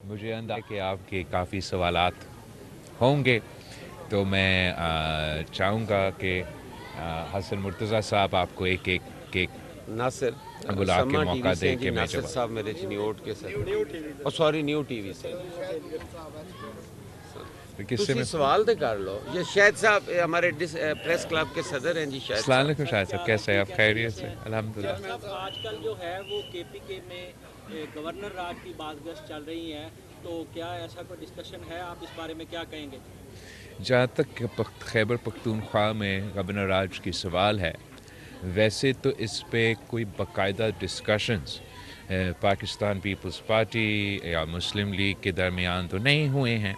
مجھے اندازہ ہے کہ آپ کے کافی سوالات ہوں گے، تو میں چاہوں گا کہ حسن مرتضیٰ صاحب آپ کو ایک ناصر بلا کے شمع ٹی موقع وی سے دے ہیں جی، کہ میں ناصر جواب. صاحب میرے چنیوٹ کے ساتھ، سوری نیو ٹی وی سے. کس سے تسی میں سوال تو کر لو. یہ شاہد صاحب ہمارے پریس کلب کے صدر ہیں جی. شاہد السلام صاحب علیکم شاہد صاحب، کیسے ہیں آپ؟ خیریت سے؟ الحمدللہ. صاحب آج کل جو ہے وہ کے پی کے میں گورنر راج کی بات گشت چل رہی ہے، تو کیا ایسا کوئی ڈسکشن ہے؟ آپ اس بارے میں کیا کہیں گے؟ جہاں تک خیبر پختونخوا میں گورنر راج کی سوال ہے، ویسے تو اس پہ کوئی باقاعدہ ڈسکشنز پاکستان پیپلز پارٹی یا مسلم لیگ کے درمیان تو نہیں ہوئے ہیں.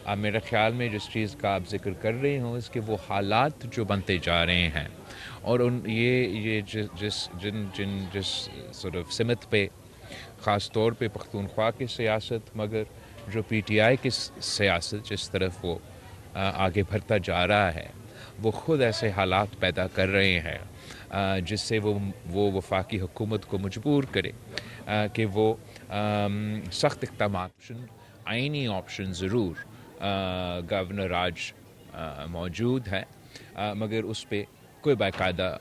اب میرے خیال میں جس چیز کا آپ ذکر کر رہے ہوں اس کے وہ حالات جو بنتے جا رہے ہیں، اور یہ جس sort of سمت پہ خاص طور پہ پختونخوا کی سیاست، مگر جو پی ٹی آئی کی سیاست جس طرف وہ آگے بڑھتا جا رہا ہے، وہ خود ایسے حالات پیدا کر رہے ہیں جس سے وہ وفاقی حکومت کو مجبور کرے کہ وہ سخت اقدامات، آئینی آپشن ضرور گورنر راج موجود ہے، مگر اس پہ کوئی باقاعدہ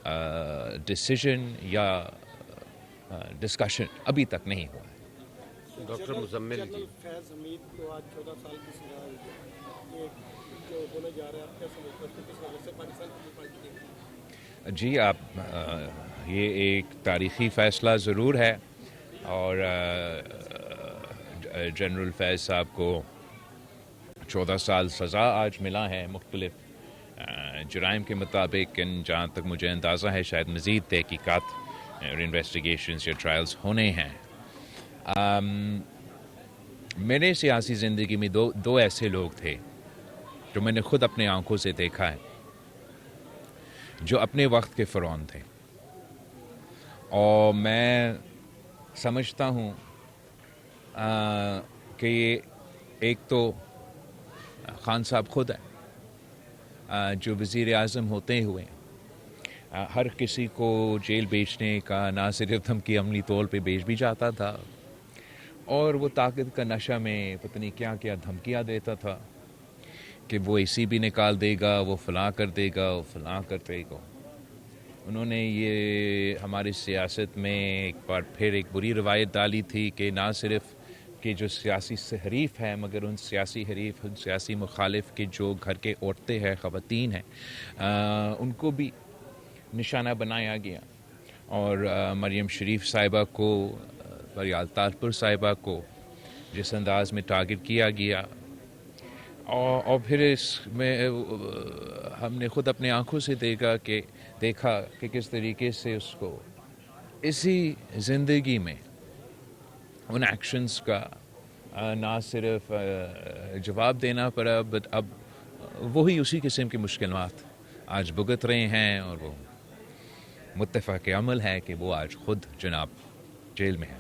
ڈیسیژن یا ڈسکشن ابھی تک نہیں ہوا ہے. ڈاکٹر مزمل جی. فیض حمید کو آج 14 سال کی سزا ہوئی ہے، یہ جو ہونے جا رہا ہے، آپ کیا سمجھتے ہیں کس وجہ سے پاکستان کی پارٹی کی؟ جی آپ یہ ایک تاریخی فیصلہ ضرور ہے، اور جنرل فیض صاحب کو 14 سال سزا آج ملا ہے مختلف جرائم کے مطابق. جہاں تک مجھے اندازہ ہے شاید مزید تحقیقات اور انویسٹیگیشنز یا ٹرائلز ہونے ہیں. میرے سیاسی زندگی میں دو ایسے لوگ تھے جو میں نے خود اپنے آنکھوں سے دیکھا ہے، جو اپنے وقت کے فرعون تھے، اور میں سمجھتا ہوں کہ یہ ایک تو خان صاحب خود ہے، جو وزیر اعظم ہوتے ہوئے ہر کسی کو جیل بیچنے کا نہ صرف دھمکی عملی طور پہ بیچ بھی جاتا تھا، اور وہ طاقت کا نشہ میں پتہ نہیں کیا کیا دھمکیاں دیتا تھا کہ وہ اسی بھی نکال دے گا، وہ فلاں کر دے گا، وہ فلاں کر دے گا. انہوں نے یہ ہماری سیاست میں ایک بار پھر ایک بری روایت ڈالی تھی کہ نہ صرف کہ جو سیاسی حریف ہیں، مگر ان سیاسی حریف، ان سیاسی مخالف کے جو گھر کے عورتیں ہیں، خواتین ہیں، ان کو بھی نشانہ بنایا گیا. اور مریم شریف صاحبہ کو، بریال طاہرپور صاحبہ کو جس انداز میں ٹارگٹ کیا گیا، اور پھر اس میں ہم نے خود اپنے آنکھوں سے دیکھا کہ کس طریقے سے اس کو اسی زندگی میں ان ایکشنز کا نہ صرف جواب دینا پڑا، بٹ اب وہی اسی قسم کی مشکلات آج بھگت رہے ہیں، اور وہ متفق عمل ہے کہ وہ آج خود جناب جیل میں ہے.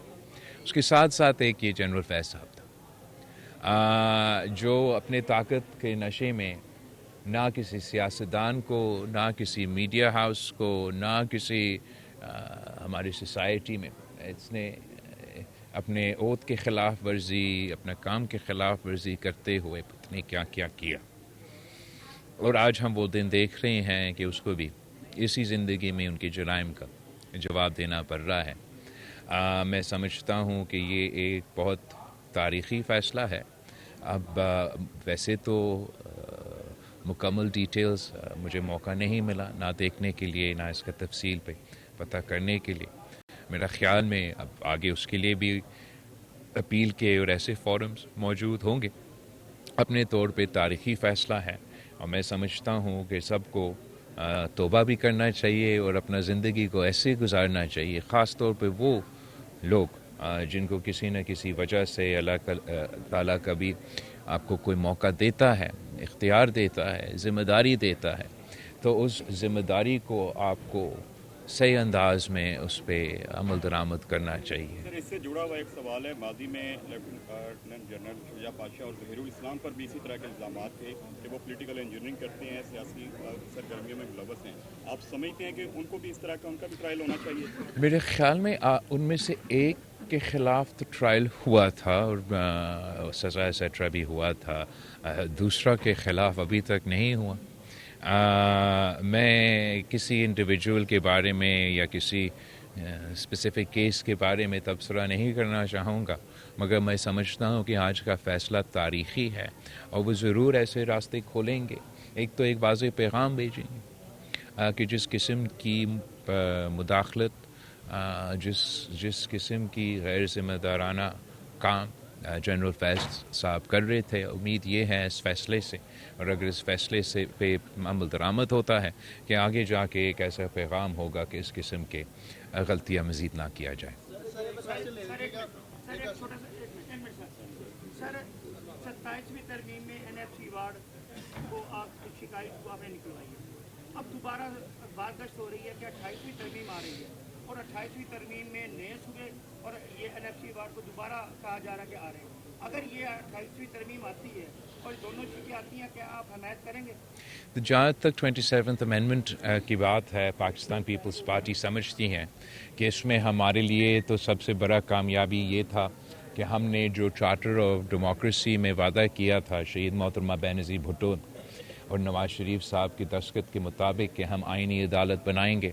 اس کے ساتھ ساتھ ایک یہ جنرل فیض صاحب تھا، جو اپنے طاقت کے نشے میں نہ کسی سیاستدان کو، نہ کسی میڈیا ہاؤس کو، نہ کسی ہماری سوسائٹی میں، اس نے اپنے عہد کے خلاف ورزی، اپنا کام کے خلاف ورزی کرتے ہوئے پتہ نہیں کیا کیا کیا. اور آج ہم وہ دن دیکھ رہے ہیں کہ اس کو بھی اسی زندگی میں ان کے جرائم کا جواب دینا پڑ رہا ہے. میں سمجھتا ہوں کہ یہ ایک بہت تاریخی فیصلہ ہے. اب ویسے تو مکمل ڈیٹیلز مجھے موقع نہیں ملا نہ دیکھنے کے لیے، نہ اس کا تفصیل پہ پتہ کرنے کے لیے. میرا خیال میں اب آگے اس کے لیے بھی اپیل کے اور ایسے فورمز موجود ہوں گے. اپنے طور پہ تاریخی فیصلہ ہے، اور میں سمجھتا ہوں کہ سب کو توبہ بھی کرنا چاہیے اور اپنا زندگی کو ایسے گزارنا چاہیے، خاص طور پہ وہ لوگ جن کو کسی نہ کسی وجہ سے اللہ تعالیٰ کبھی آپ کو کوئی موقع دیتا ہے، اختیار دیتا ہے، ذمہ داری دیتا ہے، تو اس ذمہ داری کو آپ کو صحیح انداز میں اس پہ عمل درآمد کرنا چاہیے. سر اس سے جڑا ہوا ایک سوال ہے، ماضی میں لیفٹیننٹ جنرل شجاع پاشا اور ظہیر الاسلام پر بھی اسی طرح کے الزامات تھے کہ وہ پولیٹیکل انجینئرنگ کرتے ہیں، سیاسی سرگرمیوں میں ملوث ہیں. آپ سمجھتے ہیں کہ ان کو بھی اس طرح کا ان کا بھی ٹرائل ہونا چاہیے؟ میرے خیال میں ان میں سے ایک کے خلاف تو ٹرائل ہوا تھا اور سزا ایسیٹرا بھی ہوا تھا. دوسرا کے خلاف ابھی تک نہیں ہوا. میں کسی انڈیویجول کے بارے میں یا کسی اسپیسیفک کیس کے بارے میں تبصرہ نہیں کرنا چاہوں گا، مگر میں سمجھتا ہوں کہ آج کا فیصلہ تاریخی ہے اور وہ ضرور ایسے راستے کھولیں گے. ایک تو ایک واضح پیغام بھیجیں گے کہ جس قسم کی مداخلت، جس قسم کی غیر ذمہ دارانہ کام جنرل فیض صاحب کر رہے تھے، امید یہ ہے اس فیصلے سے، اور اگر اس فیصلے سے پہ عمل درآمد ہوتا ہے، کہ آگے جا کے ایک ایسا پیغام ہوگا کہ اس قسم کے غلطیاں مزید نہ کیا جائے. سر 27ویں ترمیم میں NFC وارڈ کو آپ شکایت کو آپ نے نکلوائی ہے، اب دوبارہ بازگشت ہو رہی ہے کہ 28ویں ترمیم آ رہی ہے اور 28ویں ترمیم میں نئے صوبے اور یہ NFC وارڈ کو دوبارہ کہا جا رہا ہے کہ آ رہے ہیں. اگر یہ 28ویں ترمیم آتی ہے اور دونوں چیزیں آتی ہیں، کیا آپ حمایت کریں گے؟ جہاں تک 27th امینڈمنٹ کی بات ہے، پاکستان پیپلز پارٹی سمجھتی ہیں کہ اس میں ہمارے لیے تو سب سے بڑا کامیابی یہ تھا کہ ہم نے جو چارٹر آف ڈیموکریسی میں وعدہ کیا تھا شہید محترمہ بینظیر بھٹو اور نواز شریف صاحب کی دستخط کے مطابق کہ ہم آئینی عدالت بنائیں گے،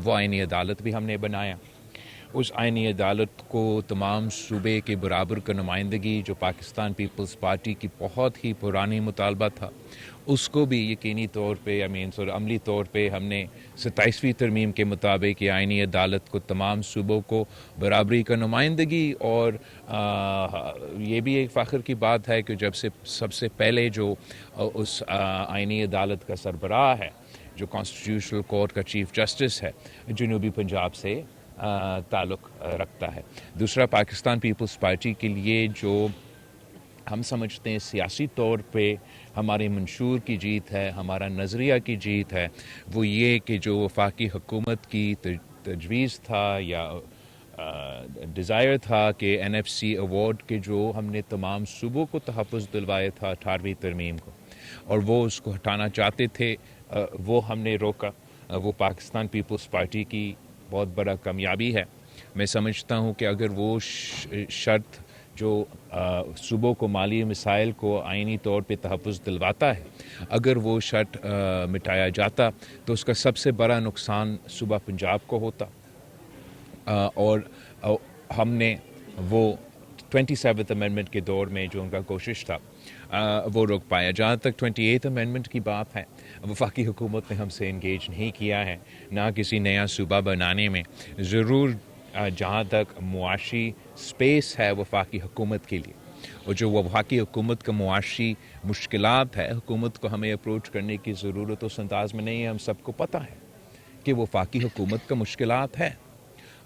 وہ آئینی عدالت بھی ہم نے بنایا. اس آئینی عدالت کو تمام صوبے کے برابر کا نمائندگی، جو پاکستان پیپلز پارٹی کی بہت ہی پرانی مطالبہ تھا، اس کو بھی یقینی طور پہ عملی طور پہ ہم نے 27ویں ترمیم کے مطابق یہ آئینی عدالت کو تمام صوبوں کو برابری کا نمائندگی. اور یہ بھی ایک فخر کی بات ہے کہ جب سے سب سے پہلے جو اس آئینی عدالت کا سربراہ ہے، جو کانسٹیٹیوشنل کورٹ کا چیف جسٹس ہے، جنوبی پنجاب سے تعلق رکھتا ہے. دوسرا، پاکستان پیپلز پارٹی کے لیے جو ہم سمجھتے ہیں سیاسی طور پہ ہمارے منشور کی جیت ہے، ہمارا نظریہ کی جیت ہے، وہ یہ کہ جو وفاقی حکومت کی تجویز تھا یا ڈیزائر تھا کہ NFC ایوارڈ کے جو ہم نے تمام صوبوں کو تحفظ دلوائے تھا 18ویں ترمیم کو، اور وہ اس کو ہٹانا چاہتے تھے، وہ ہم نے روکا. وہ پاکستان پیپلز پارٹی کی بہت بڑا کامیابی ہے. میں سمجھتا ہوں کہ اگر وہ شرط جو صوبوں کو مالی مسائل کو آئینی طور پہ تحفظ دلواتا ہے، اگر وہ شرط مٹایا جاتا تو اس کا سب سے بڑا نقصان صوبہ پنجاب کو ہوتا، اور ہم نے وہ 27th امینڈمنٹ کے دور میں جو ان کا کوشش تھا وہ روک پایا. جہاں تک 28th امینڈمنٹ کی بات ہے، وفاقی حکومت نے ہم سے انگیج نہیں کیا ہے، نہ کسی نیا صوبہ بنانے میں. ضرور جہاں تک معاشی سپیس ہے وفاقی حکومت کے لیے، اور جو وفاقی حکومت کا معاشی مشکلات ہے، حکومت کو ہمیں اپروچ کرنے کی ضرورت اس انداز میں نہیں ہے. ہم سب کو پتہ ہے کہ وفاقی حکومت کا مشکلات ہے،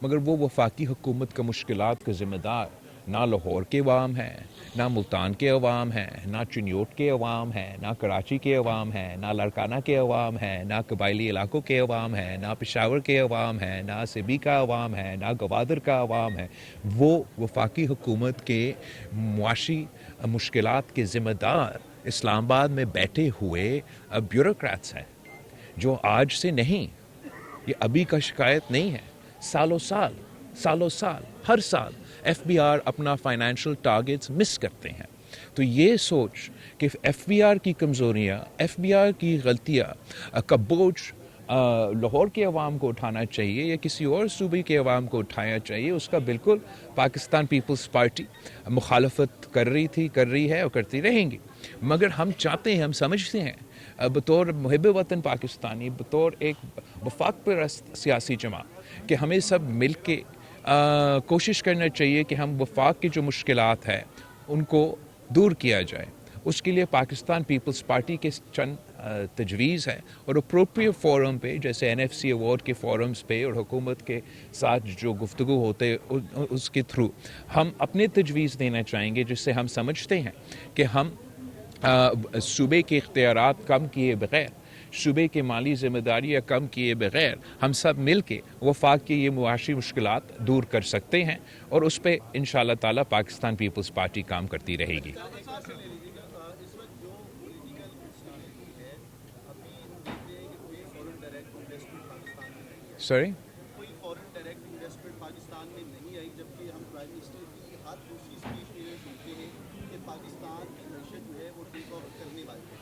مگر وہ وفاقی حکومت کا مشکلات کا ذمہ دار نہ لاہور کے عوام ہیں، نہ ملتان کے عوام ہیں، نہ چنیوٹ کے عوام ہیں، نہ کراچی کے عوام ہیں، نہ لاڑکانہ کے عوام ہیں، نہ قبائلی علاقوں کے عوام ہیں، نہ پشاور کے عوام ہیں، نہ سبی کا عوام ہے، نہ گوادر کا عوام ہے. وہ وفاقی حکومت کے معاشی مشکلات کے ذمہ دار اسلام آباد میں بیٹھے ہوئے بیوروکریٹس ہیں، جو آج سے نہیں، یہ ابھی کا شکایت نہیں ہے. سالوں سال ہر سال FBR اپنا فائنینشل ٹارگیٹس مس کرتے ہیں. تو یہ سوچ کہ FBR کی کمزوریاں، FBR کی غلطیاں کا بوجھ لاہور کے عوام کو اٹھانا چاہیے یا کسی اور صوبے کے عوام کو اٹھانا چاہیے، اس کا بالکل پاکستان پیپلز پارٹی مخالفت کر رہی ہے اور کرتی رہیں گی. مگر ہم چاہتے ہیں، ہم سمجھتے ہیں بطور محب وطن پاکستانی، بطور ایک وفاق پرست سیاسی جماعت، کہ ہمیں سب مل کے کوشش کرنا چاہیے کہ ہم وفاق کی جو مشکلات ہیں ان کو دور کیا جائے. اس کے لیے پاکستان پیپلز پارٹی کے چند تجویز ہے، اور اپروپریٹ فورم پہ جیسے NFC ایوارڈ کے فورمز پہ اور حکومت کے ساتھ جو گفتگو ہوتے اس کے تھرو ہم اپنے تجویز دینا چاہیں گے، جس سے ہم سمجھتے ہیں کہ ہم صوبے کے اختیارات کم کیے بغیر، صوبے کے مالی ذمہ داریاں کم کیے بغیر، ہم سب مل کے وفاق کی یہ معاشی مشکلات دور کر سکتے ہیں، اور اس پہ انشاءاللہ تعالیٰ پاکستان پیپلز پارٹی کام کرتی رہے گی. سوری؟ کوئی فورن ڈائریکٹ انویسٹمنٹ پاکستان میں نہیں آئی، جبکہ ہم پرائم منسٹر کی ہر دوسری اسپیچ میں یہ سنتے ہیں کہ پاکستان کی معیشت جو ہے وہ ٹیک آف کرنے والی ہے،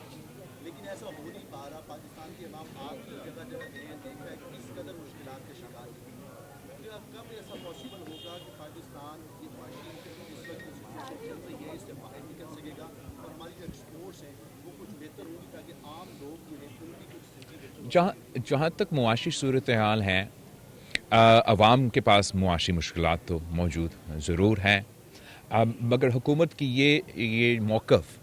لیکن ایسا ہو نہیں پا رہا. پاکستان کے عوام آپ کی جگہ جگہ گئے ہیں، دیکھا ہے کس قدر مشکلات کا شکار ہے. کب ایسا پاسبل ہوگا کہ پاکستان کی معاشی اس وقت چل رہی ہے اس سے باہر نکل سکے گا اور ہماری جو ایکسپورٹس ہیں وہ کچھ بہتر ہوں گی تاکہ عام لوگ جو ہیں ان کی کچھ زندگی بہتر جہاں تک معاشی صورتحال ہے، عوام کے پاس معاشی مشکلات تو موجود ضرور ہیں، مگر حکومت کی یہ موقف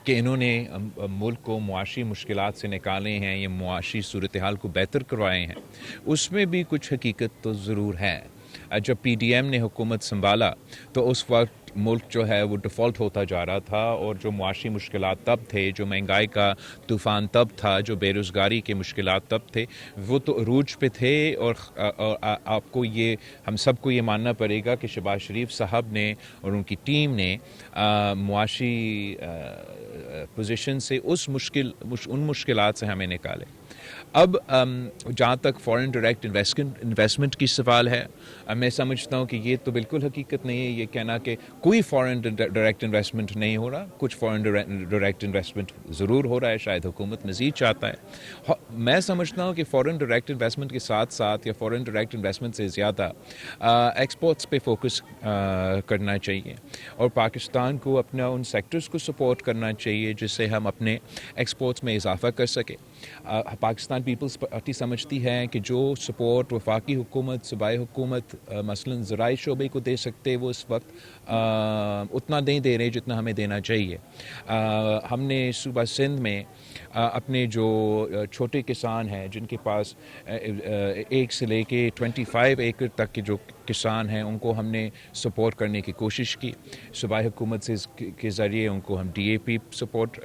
کہ انہوں نے ملک کو معاشی مشکلات سے نکالے ہیں، یہ معاشی صورتحال کو بہتر کروائے ہیں، اس میں بھی کچھ حقیقت تو ضرور ہے. جب پی ڈی ایم نے حکومت سنبھالا تو اس وقت ملک جو ہے وہ ڈیفالٹ ہوتا جا رہا تھا، اور جو معاشی مشکلات تب تھے، جو مہنگائی کا طوفان تب تھا، جو بے روزگاری کے مشکلات تب تھے، وہ تو عروج پہ تھے. اور آپ کو ہم سب کو یہ ماننا پڑے گا کہ شہباز شریف صاحب نے اور ان کی ٹیم نے معاشی پوزیشن سے ان مشکلات سے ہمیں نکالے. اب جہاں تک فارن ڈائریکٹ انویسٹمنٹ کی سوال ہے، میں سمجھتا ہوں کہ یہ تو بالکل حقیقت نہیں ہے یہ کہنا کہ کوئی فارن ڈائریکٹ انویسٹمنٹ نہیں ہو رہا. کچھ فارن ڈائریکٹ انویسٹمنٹ ضرور ہو رہا ہے، شاید حکومت مزید چاہتا ہے. میں سمجھتا ہوں کہ فارن ڈائریکٹ انویسٹمنٹ کے ساتھ ساتھ یا فارن ڈائریکٹ انویسٹمنٹ سے زیادہ ایکسپورٹس پہ فوکس کرنا چاہیے، اور پاکستان کو اپنا ان سیکٹرز کو سپورٹ کرنا چاہیے جس سے ہم اپنے ایکسپورٹس میں اضافہ کر سکیں. پاکستان پیپلز پارٹی سمجھتی ہے کہ جو سپورٹ وفاقی حکومت، صوبائی حکومت مثلاً زراعی شعبے کو دے سکتے، وہ اس وقت اتنا نہیں دے رہے جتنا ہمیں دینا چاہیے. ہم نے صوبہ سندھ میں اپنے جو چھوٹے کسان ہیں جن کے پاس 1 سے لے کے 25 ایکڑ تک کے جو کسان ہیں، ان کو ہم نے سپورٹ کرنے کی کوشش کی. صوبائی حکومت کے ذریعے ان کو ہم DAP سپورٹ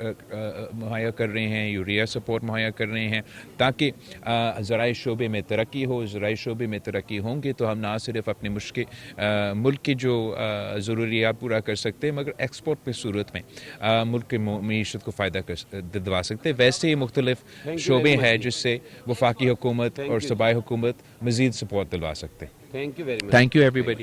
مہیا کر رہے ہیں، یوریا سپورٹ مہیا کر رہے ہیں، تاکہ زرعی شعبے میں ترقی ہو. زرعی شعبے میں ترقی ہوں گے تو ہم نہ صرف اپنے ملک کی جو ضروریات پورا کر سکتے ہیں، مگر ایکسپورٹ پہ صورت میں ملک کی معیشت کو فائدہ دلوا سکتے. ویسے ہی مختلف شعبے ہیں جس سے وفاقی حکومت اور صوبائی حکومت مزید سپورٹ دلوا سکتے ہیں. Thank you very much. Thank you everybody.